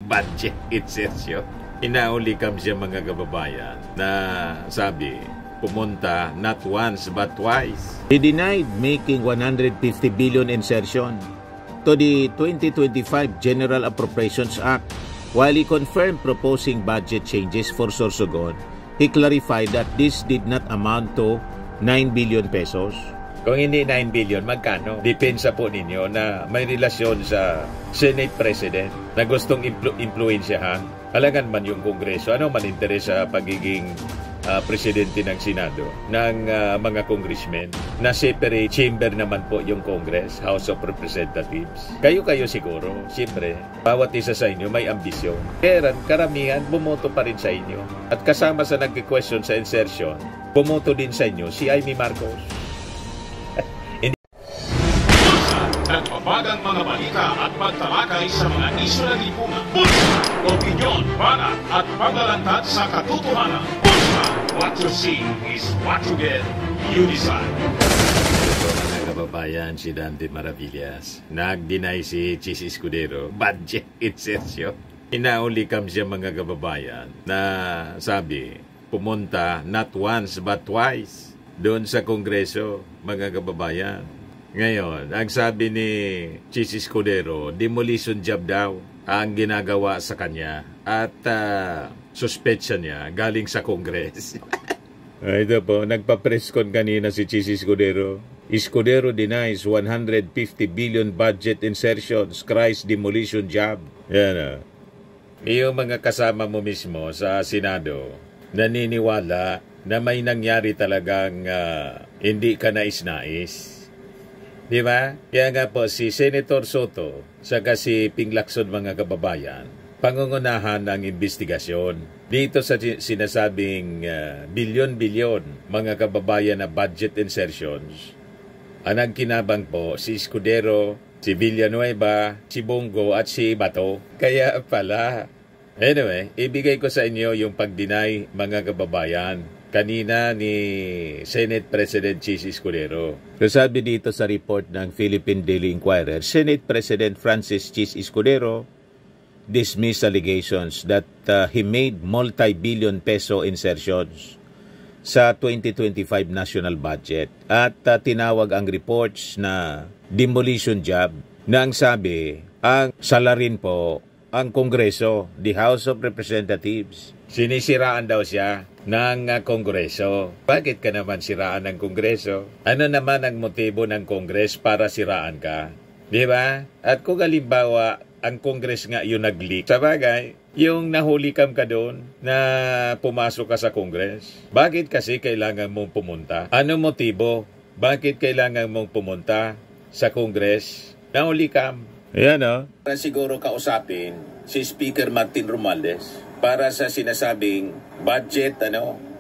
budget insertion. Inaulikam siya mga kababayan na sabi, pumunta not once but twice. He denied making 150 billion insertion to the 2025 General Appropriations Act. While he confirmed proposing budget changes for Sorsogon, he clarified that this did not amount to 9 billion pesos. Kung hindi 9 billion, magkano? Depensa po ninyo na may relasyon sa Senate President na gustong impluensyahan. Alangan man yung Kongreso, ano man interes sa pagiging presidente ng Senado, ng mga congressmen, na separate chamber naman po yung Congress, House of Representatives. Kayo siguro, siyempre, bawat isa sa inyo may ambisyon. Kaya karamihan, bumoto pa rin sa inyo. At kasama sa nag-question sa insertion, bumoto din sa inyo si Amy Marcos. Nagpapagang mga balita at pagtalakay sa mga isyu na lipungan. Bulsa! Opinyon, banat at paglalantad sa katotohanan. Bulsa! What you see is what you get. You decide. Ito mga kababayan, si Dante Maravillas. Nag-deny si Chis Escudero budget insertion. Inaulikam siya mga kababayan na sabi, pumunta not once but twice doon sa Kongreso mga kababayan. Ngayon, ang sabi ni Chis Escudero, demolition job daw ang ginagawa sa kanya at suspetsya niya galing sa Congress. Ito po, nagpa-press con kanina si Chis Escudero. Escudero denies 150 billion budget insertions, cries demolition job. Yan. Yung mga kasama mo mismo sa Senado, naniniwala na may nangyari talagang hindi ka nais-nais. Di ba? Kaya nga po si Senator Soto saka si Ping Lacson mga kababayan, pangungunahan ng investigasyon dito sa sinasabing bilyon-bilyon mga kababayan na budget insertions. Ang nagkinabang po si Escudero, si Villanueva, si Bongo at si Bato. Kaya pala. Anyway, ibigay ko sa inyo yung pag-deny mga kababayan kanina ni Senate President Chis Escudero. Sabi dito sa report ng Philippine Daily Inquirer, Senate President Francis Chis Escudero dismissed allegations that he made multi-billion peso insertions sa 2025 national budget at tinawag ang reports na demolition job na ang sabi, ang salarin po ang Kongreso, the House of Representatives. Sinisiraan daw siya ng Kongreso. Bakit ka naman siraan ng Kongreso? Ano naman ang motibo ng Kongres para siraan ka? Di ba? At kung halimbawa, ang Kongres nga yung nag-leak, sa bagay, yung nahulikam ka doon na pumasok ka sa Kongres, bakit kasi kailangan mong pumunta? Ano motibo? Bakit kailangan mong pumunta sa Kongres? Nahulikam. Ayan o. Para siguro kausapin si Speaker Martin Romualdez para sa sinasabing budget,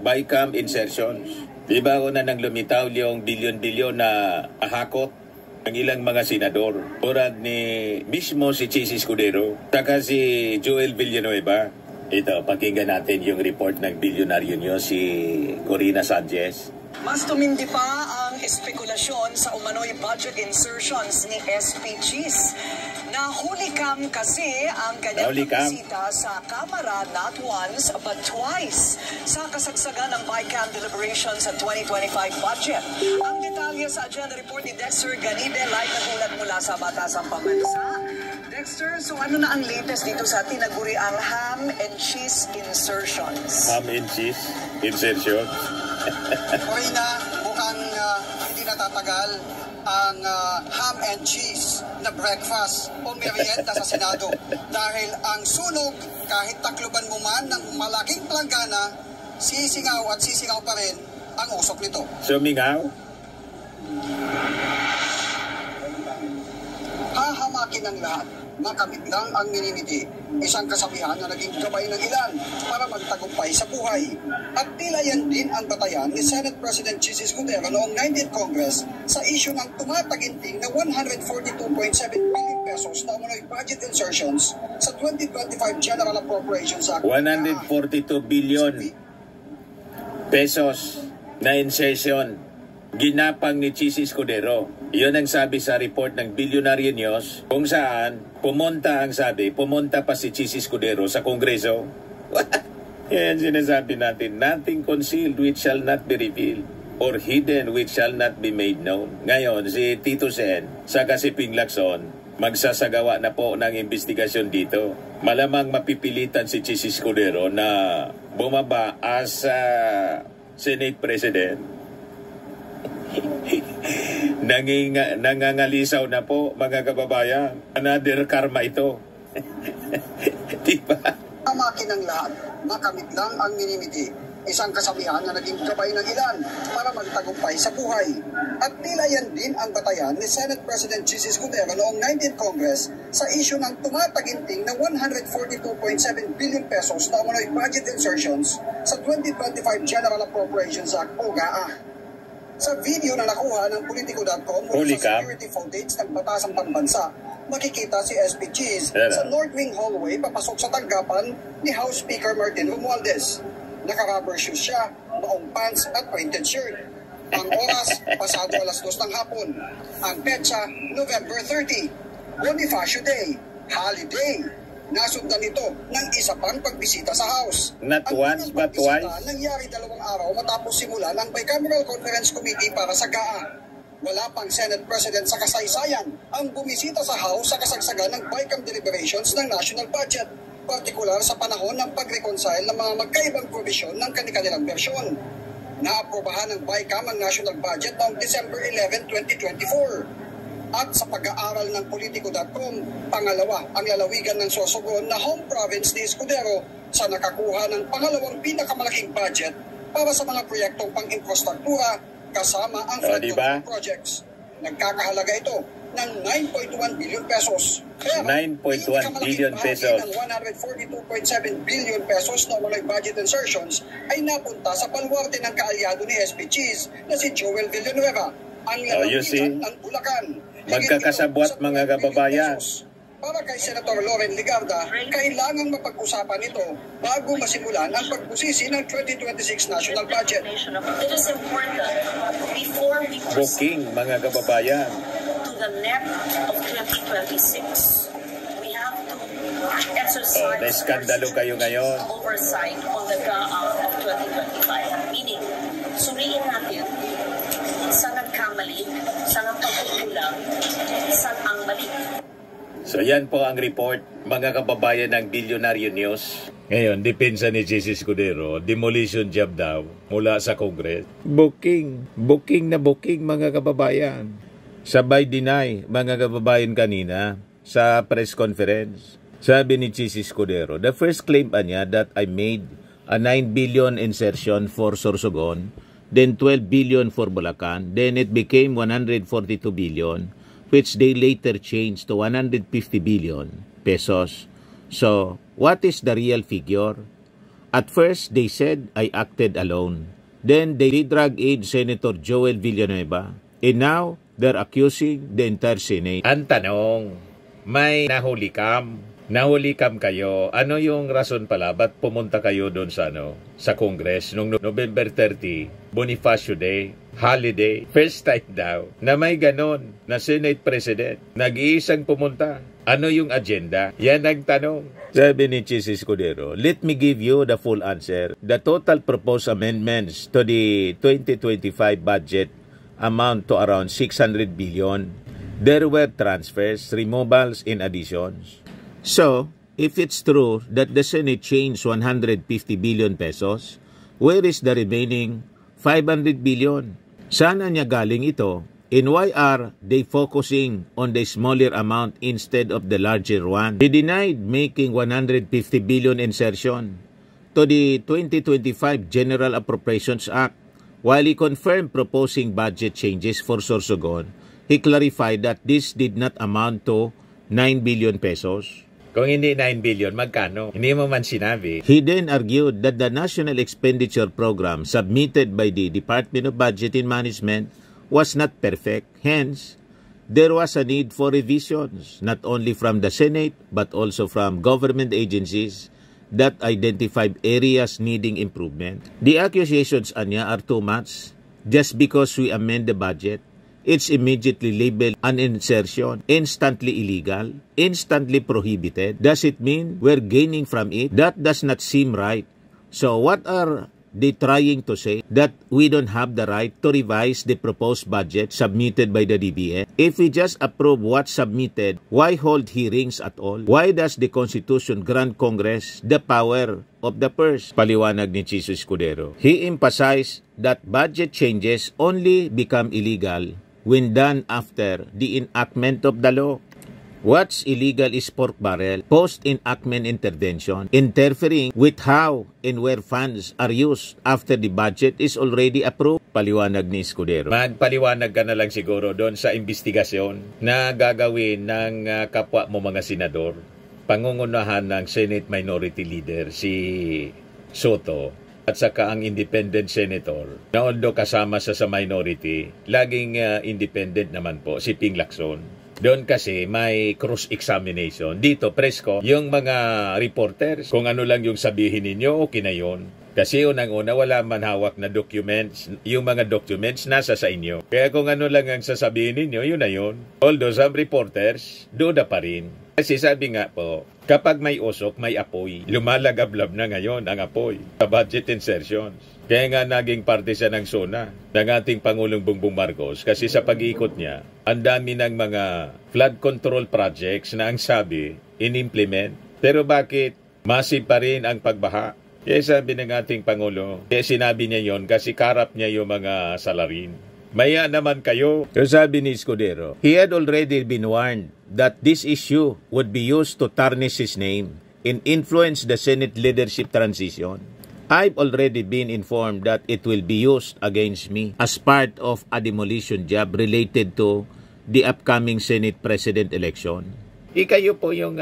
BICAM insertions. Di ba una nang lumitaw yung bilyon-bilyon na ahakot ng ilang mga senador? Tulad ni mismo si Chis Escudero, saka si Joel Villanueva. Ito, pakinggan natin yung report ng bilyonaryo nyo, si Corina Sanchez. Mas tumindi pa ang espekulasyon sa umano'y budget insertions ni SP Chis. Nahulikam kasi ang kanyang bisita sa Kamara not once but twice sa kasagsagan ng BICAM deliberations sa 2025 budget. Ang detalye sa agenda report ni Dexter Ganide, live na ulat mula sa Batasang Pambansa. Dexter, so ano na ang latest dito sa tinaguri ang ham and cheese insertions? Ham and cheese insertions? Okay na, mukhang hindi natatagal ang ham and cheese na breakfast o merienda sa Senado. Dahil ang sunog, kahit takluban mo man ng malaking planggana, sisingaw at sisingaw pa rin ang usok nito. Sumingaw? Hahamakin ng lahat. Makamit lang ang ninimiti. Isang kasabihan na naging gabay ng ilan para magtagumpay sa buhay. At tila yan din ang batayan ni Senate President Chis Escudero noong 19th Congress sa issue ng tumataginting na 142.7 billion pesos na umano'y budget insertions sa 2025 General Appropriations Act. 142 billion pesos na insertion ginapang ni Chis Escudero. Iyon ang sabi sa report ng Billionaire News kung saan Pumunta ang sabi, pumunta pa si Chis Escudero sa Kongreso. Yan sinasabi natin, nothing concealed which shall not be revealed, or hidden which shall not be made known. Ngayon, si Tito Sen, saka si Ping Lacson, magsasagawa na po ng investigasyon dito. Malamang mapipilitan si Chis Escudero na bumaba as Senate President. Nangangalisaw na po, mga kababayan. Another karma ito. Diba? Amakin ng lahat, makamit lang ang minimiti. Isang kasabihan na naging gabay ng ilan para magtagumpay sa buhay. At tila yan din ang batayan ni Senate President Chis Escudero noong 19th Congress sa isyu ng tumataginting na 142.7 billion pesos na umano'y budget insertions sa 2025 General Appropriations Act o GAA. Sa video na nakuha ng Politico.com mula sa security footage ng Batasang Pambansa, makikita si SP Chis sa North Wing Hallway papasok sa tanggapan ni House Speaker Martin Romualdez. Naka-rubber shoes siya, maong pants at printed shirt. Ang oras, pasado alas 2 ng hapon. Ang petsa, November 30. Bonifacio Day, holiday. Nasundan ito ng isa pang pagbisita sa House. Not once, but twice. Nangyari 2 araw matapos simulan ang Bicameral Conference Committee para sa GAA. Wala pang Senate President sa kasaysayan ang bumisita sa House sa kasagsagan ng BICAM deliberations ng national budget, partikular sa panahon ng pag-reconcile ng mga magkaibang provision ng kanilang bersyon. Naaprobahan ng BICAM ang national budget noong December 11, 2024. At sa pag-aaral ng Politico.com, pangalawa ang lalawigan ng Sorsogon na home province ni Escudero sa nakakuha ng pangalawang pinakamalaking budget para sa mga proyektong pang-infrastruktura kasama ang flood projects. Nagkakahalaga ito ng 9.1 billion pesos. Kaya 9.1 billion pesos. Ng 142.7 billion pesos na walang budget insertions ay napunta sa balwarte ng kaalyado ni SP Chis na si Joel Villanueva, ang lalawigan ng Bulacan. Magkakasabwat mga kababayan. Para kay Senator Loren Ligarda, kailangan mapag-usapan ito bago masimulan ang pagbusisi ng 2026 national budget. It is important before we Booking mga kababayan to the NEP of 2026. We have to exercise naiskandalo kayo ngayon. Oversight on the GAA of 2025. Meaning, suriin natin saan nagkamali, saan ang pagkukulang, saan ang mali. So yan po ang report, mga kababayan ng Billionaire News. Ngayon, depensa ni Chis Escudero, demolition job daw mula sa Congress. Booking mga kababayan. Sabay deny mga kababayan kanina sa press conference. Sabi ni Chis Escudero, the first claim pa niya that I made a 9 billion insertion for Sorsogon, then 12 billion for Bulacan, then it became 142 billion, which they later changed to 150 billion pesos. So, what is the real figure? At first, they said I acted alone. Then, they drag in Senator Joel Villanueva. And now, they're accusing the entire Senate. Ang tanong, may nahuli kam kayo. Ano yung rason pala? Ba't pumunta kayo doon sa sa Congress noong November 30, Bonifacio Day, holiday, first time daw, na may ganon na Senate President. Nag-iisang pumunta. Ano yung agenda? Yan ang tanong. Sabi ni Chis Escudero, let me give you the full answer. The total proposed amendments to the 2025 budget amount to around 600 billion. There were transfers, removals, and additions. So, if it's true that the Senate changed 150 billion pesos, where is the remaining 500 billion? Saan niya galing ito? And why are they focusing on the smaller amount instead of the larger one? He denied making 150 billion insertion to the 2025 General Appropriations Act. While he confirmed proposing budget changes for Sorsogon, he clarified that this did not amount to 9 billion pesos. Kung hindi 9 billion, magkano? Hindi mo man sinabi. He then argued that the National Expenditure Program submitted by the Department of Budget and Management was not perfect. Hence, there was a need for revisions, not only from the Senate, but also from government agencies that identified areas needing improvement. The accusations anya are too much. Just because we amend the budget, it's immediately labeled an insertion, instantly illegal, instantly prohibited. Does it mean we're gaining from it? That does not seem right. So what are they trying to say? That we don't have the right to revise the proposed budget submitted by the DBM? If we just approve what's submitted, why hold hearings at all? Why does the Constitution grant Congress the power of the purse? Paliwanag ni Chiso Escudero. He emphasized that budget changes only become illegal when done after the enactment of the law. What's illegal is pork barrel, post-enactment intervention, interfering with how and where funds are used after the budget is already approved. Paliwanag ni Escudero. Magpaliwanag ka na lang siguro doon sa investigasyon na gagawin ng kapwa mo mga senador. Pangungunahan ng Senate Minority Leader si Soto at saka ang independent senator na although kasama sa minority, laging independent naman po si Ping Lacson. Doon kasi may cross-examination. Dito, presko, yung mga reporters, kung ano lang yung sabihin ninyo, okay na yun. Kasi unang-una, wala man hawak na documents. Yung mga documents, nasa sa inyo. Kaya kung ano lang ang sasabihin ninyo, yun na yun. Although some reporters, duda pa rin. Kasi sabi nga po, kapag may usok, may apoy. Lumalagablab na ngayon ang apoy sa budget insertions. Kaya nga naging parte siya ng SONA ng ating Pangulong Bongbong Marcos kasi sa pag-iikot niya, ang dami ng mga flood control projects na ang sabi, in-implement. Pero bakit massive pa rin ang pagbaha? Kaya sabi ng ating Pangulo, kaya sinabi niya yon kasi karap niya yung mga salarin. Maya naman kayo. So sabi ni Escudero, he had already been warned that this issue would be used to tarnish his name and influence the Senate leadership transition. I've already been informed that it will be used against me as part of a demolition job related to the upcoming Senate President election. Ikayo po yung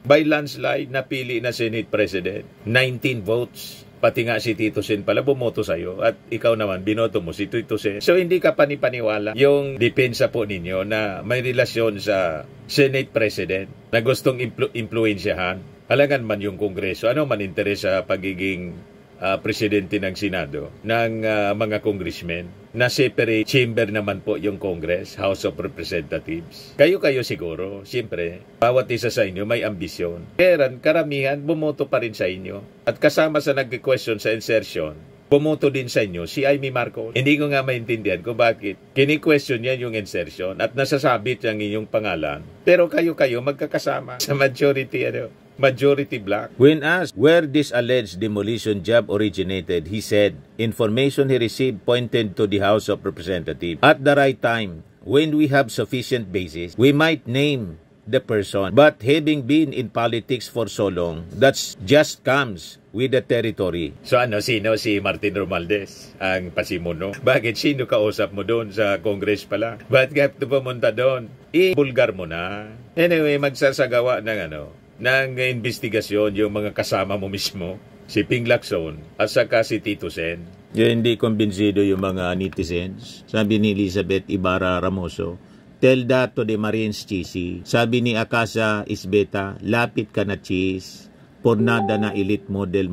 by landslide napili na Senate President. 19 votes. Pati nga si Tito Sen pala bumoto sa'yo at ikaw naman binoto mo si Tito Sen. So hindi ka panipaniwala yung depensa po ninyo na may relasyon sa Senate President na gustong impluensyahan. Alangan man yung Kongreso, ano man interes sa pagiging presidente ng Senado, ng mga congressmen, na separate chamber naman po yung Congress, House of Representatives. Kayo siguro, siyempre, bawat isa sa inyo may ambisyon. Kaya karamihan, bumoto pa rin sa inyo. At kasama sa nag-question sa insertion, bumoto din sa inyo si Amy Marcos. Hindi ko nga maintindihan kung bakit kini-question yan yung insertion at nasasabit yung inyong pangalan. Pero kayo magkakasama sa majority black. When asked where this alleged demolition job originated, he said, information he received pointed to the House of Representatives. At the right time, when we have sufficient basis, we might name the person. But having been in politics for so long, that just comes with the territory. So sino si Martin Romualdez, ang pasimuno? Bakit sino kausap mo doon sa Congress pala? Bakit ka pumunta doon? I-bulgar mo na. Anyway, magsasagawa ng investigasyon yung mga kasama mo mismo, si Ping Lacson at saka si Tito Sen. Yung hindi kumbinsido yung mga netizens. Sabi ni Elizabeth Ibarra Ramoso, tell that to the Marines, Chisi. Sabi ni Akasa Isbeta, lapit ka na, Chis. Pornada na elite model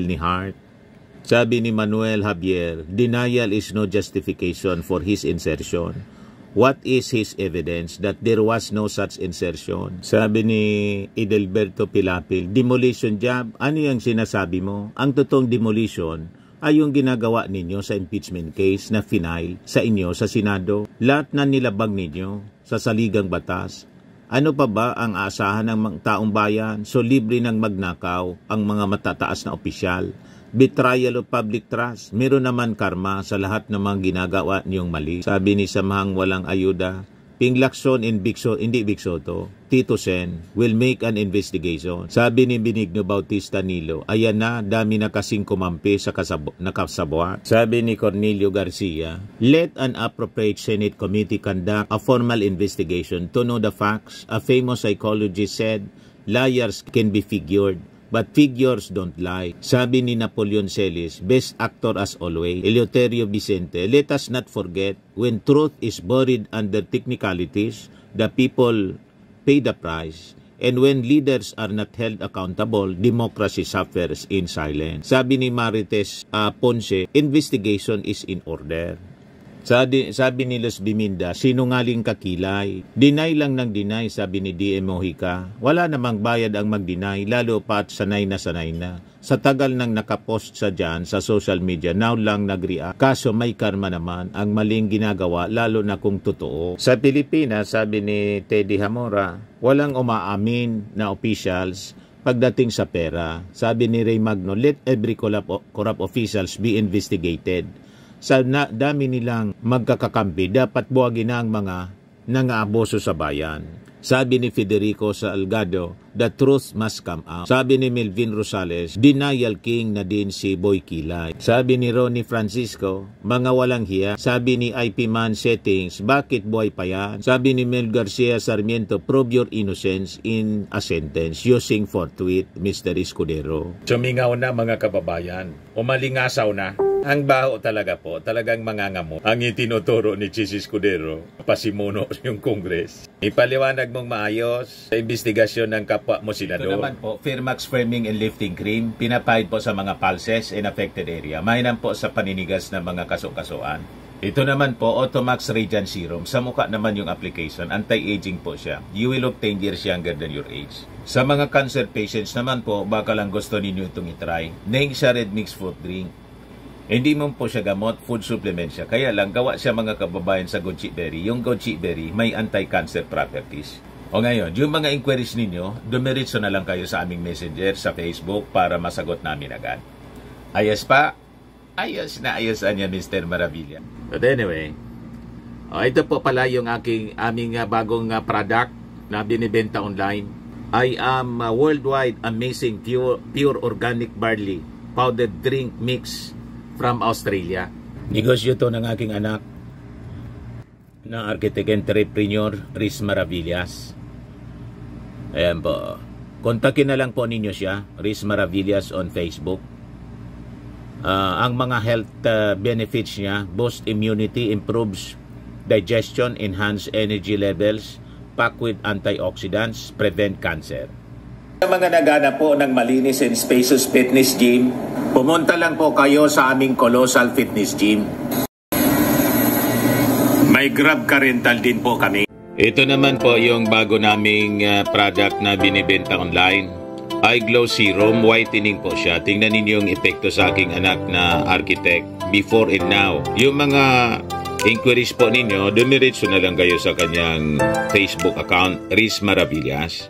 ni Hart. Sabi ni Manuel Javier, denial is no justification for his insertion. What is his evidence that there was no such insertion? Sabi ni Edelberto Pilapil, demolition job, ano yung sinasabi mo? Ang totoong demolition ay yung ginagawa ninyo sa impeachment case na final sa inyo sa Senado. Lahat na nilabag ninyo sa saligang batas. Ano pa ba ang aasahan ng taong bayan? So libre ng magnakaw ang mga matataas na opisyal. Betrayal of public trust. Meron naman karma sa lahat ng mga ginagawa niyong mali. Sabi ni Samahang Walang Ayuda, Ping Lacson and hindi Vic Soto, Tito Sen will make an investigation. Sabi ni Benigno Bautista Nilo, ayan na, dami na kasing kumampi sa nakasabwat. Sabi ni Cornelio Garcia, let an appropriate Senate committee conduct a formal investigation to know the facts. A famous psychologist said, liars can be figured, but figures don't lie. Sabi ni Napoleon Celis, best actor as always. Eleuterio Vicente, let us not forget, when truth is buried under technicalities, the people pay the price. And when leaders are not held accountable, democracy suffers in silence. Sabi ni Marites Ponce, investigation is in order. Sabi ni Los Biminda, sinungaling kakilay. Deny lang ng deny, sabi ni DM Mojica. Wala namang bayad ang mag-deny, lalo pat sanay na. Sa tagal nang nakapost sa dyan sa social media, now lang nag-react. Kaso may karma naman ang maling ginagawa, lalo na kung totoo. Sa Pilipinas, sabi ni Teddy Hamora, walang umaamin na officials pagdating sa pera. Sabi ni Ray Magno, let every corrupt officials be investigated. Sa dami nilang magkakakampi, dapat buwagin na ang mga nangaabuso sa bayan. Sabi ni Federico Salgado, the truth must come out. Sabi ni Melvin Rosales, denial king na din si Boy Kilay. Sabi ni Ronnie Francisco, mga walang hiya. Sabi ni IP Man Settings, bakit buhay pa yan? Sabi ni Mel Garcia Sarmiento, prove your innocence in a sentence using forthwith, Mr. Escudero. Sumingaw na mga kababayan, umalingasaw na. Ang baho talaga po, talagang mangangamo. Ang itinuturo ni Chis Escudero, pasimuno yung Congress. Ipaliwanag mong maayos sa investigasyon ng kapwa mo senador. Ito naman po, Fairmax Firming and Lifting Cream, pinapahid po sa mga pulses in affected area. Mainam po sa paninigas ng mga kaso-kasuan. Ito naman po, Automax Radiant Serum. Sa mukha naman yung application, anti-aging po siya. You will look 10 years younger than your age. Sa mga cancer patients naman po, baka lang gusto ninyo itong itry. Neng siya Red Mix Fruit Drink. Hindi mo po siya gamot, food supplement siya. Kaya lang, gawa siya mga kababayan sa goji berry. Yung goji berry, may anti-cancer properties. O ngayon, yung mga inquiries ninyo, dumiritso na lang kayo sa aming messenger sa Facebook para masagot namin agad. Ayos pa? Ayos na ayos niya, Mr. Maravilla. But anyway, ito po pala yung aming bagong product na binibenta online. I am worldwide amazing pure organic barley powdered drink mix from Australia. Negosyo to ng aking anak na architect entrepreneur Riz Maravillas. Ayan po. Kontakin na lang po ninyo siya, Riz Maravillas on Facebook. Ang mga health benefits niya, boost immunity, improves digestion, enhance energy levels, pack with antioxidants, prevent cancer. Sa mga naghanap po ng malinis and spacious fitness gym, pumunta lang po kayo sa aming Colossal Fitness Gym. May Grab car rental din po kami. Ito naman po yung bago naming product na binibenta online. Eye Glow Serum, whitening po siya. Tingnan ninyo yung epekto sa aking anak na architect before and now. Yung mga inquiries po ninyo, dumiretso na lang kayo sa kanyang Facebook account, Riz Maravillas.